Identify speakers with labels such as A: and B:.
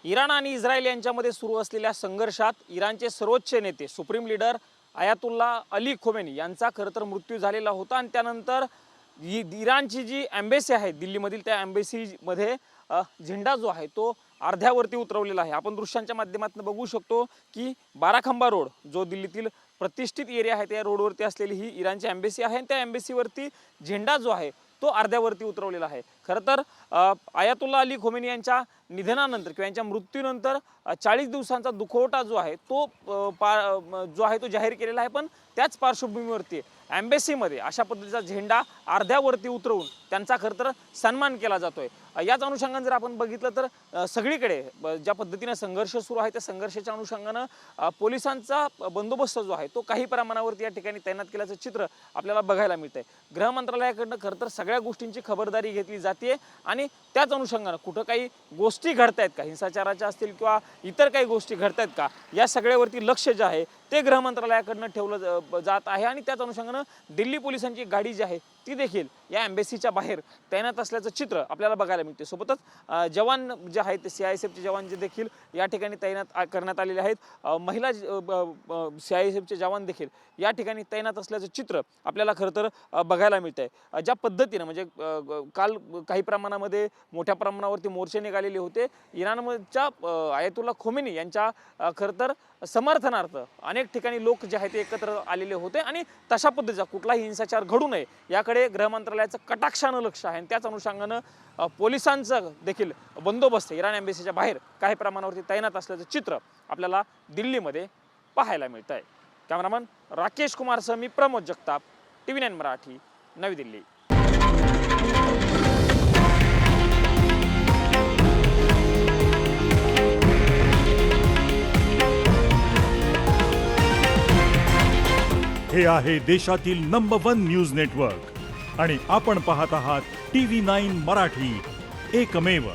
A: Iran आणि Israel यांच्यामध्ये सुरू असलेल्या संघर्षात इराणचे सर्वोच्च नेते supreme leader Ayatollah Ali Khomeini यांचा खरं तर मृत्यू झालेला होता आणि त्यानंतर इराणची जी एम्बेसी आहे दिल्लीमधील त्या एम्बेसीमध्ये झेंडा जो आहे तो अर्ध्यावरती उतरवलेला आहे। आपण दृश्यांच्या माध्यमातून बघू शकतो की बाराखंबा रोड जो दिल्लीतील प्रतिष्ठित एरिया आहे त्या रोडवरती असलेली ही इराणची एम्बेसी आहे आणि त्या एम्बेसीवरती झेंडा जो आहे तो अर्ध्यावरती उतरवलेला आहे। खरं तर आयातुल्ला अली खोमेनी यांच्या निधनानंतर किंवा यांच्या मृत्यूनंतर 40 दिवसांचा दुखवटा जो आहे तो जाहीर केलेला आहे। पण त्याच पार्श्वभूमीवरती एम्बेसीमध्ये अशा पद्धतीचा झेंडा अर्ध्यावरती उतरवून त्यांचा खरं तर सन्मान केला जातोय। याच अनुषंगाने जर आपण बघितलं तर सगळीकडे ज्या पद्धतीने संघर्ष सुरू आहे त्या संघर्षाच्या अनुषंगाने पोलिसांचा बंदोबस्त जो आहे तो काही प्रमाणावरती या ठिकाणी तैनात केल्याचं चित्र आपल्याला बघायला मिळतंय। गृह मंत्रालयाकडनं खरं तर सगळ्या गोष्टींची खबरदारी घेतली जाते आणि त्याच अनुषंगाने कुठं काही गोष्टी घडतायत का हिंसाचाराच्या असतील किंवा इतर काही गोष्टी घडतायत का या सगळ्यावरती लक्ष जे आहे ते गृह मंत्रालयाकडनं ठेवलं जात आहे आणि त्याच अनुषंगाने दिल्ली पोलिसांची गाडी जी आहे ती देखील या एम्बेसीच्या बाहेर तैनात असल्याचं चित्र आपल्याला बघायला मिळते। सोबतच जवान जे आहेत ते CISFचे जवान जे देखील या ठिकाणी तैनात करण्यात आलेले आहेत। महिला CISFचे जवान देखील या ठिकाणी तैनात असल्याचं चित्र आपल्याला खरं तर बघायला मिळतंय। ज्या पद्धतीने म्हणजे काल काही प्रमाणामध्ये मोठ्या प्रमाणावरती मोर्चे निघालेले होते इराणच्या आयातुल्ला खोमेनी यांच्या खरं तर समर्थनार्थ अनेक ठिकाणी लोक जे आहेत ते एकत्र आलेले होते आणि तशा पद्धतीचा कुठलाही हिंसाचार घडू नये याकडे गृह मंत्रालयाचं कटाक्षानं लक्ष आहे आणि त्याच अनुषंगानं पोलिसांचं देखील बंदोबस्त इराण एम्बेसीच्या बाहेर काही प्रमाणावरती तैनात असल्याचं चित्र आपल्याला दिल्लीमध्ये पाहायला मिळतंय। कॅमेरामन राकेश कुमार सह मी प्रमोद जगताप, TV9 मराठी, नवी दिल्ली।
B: हे आहे देशातील नंबर 1 न्यूज नेटवर्क आणि आपण पाहत आहात TV9 मराठी, एकमेव।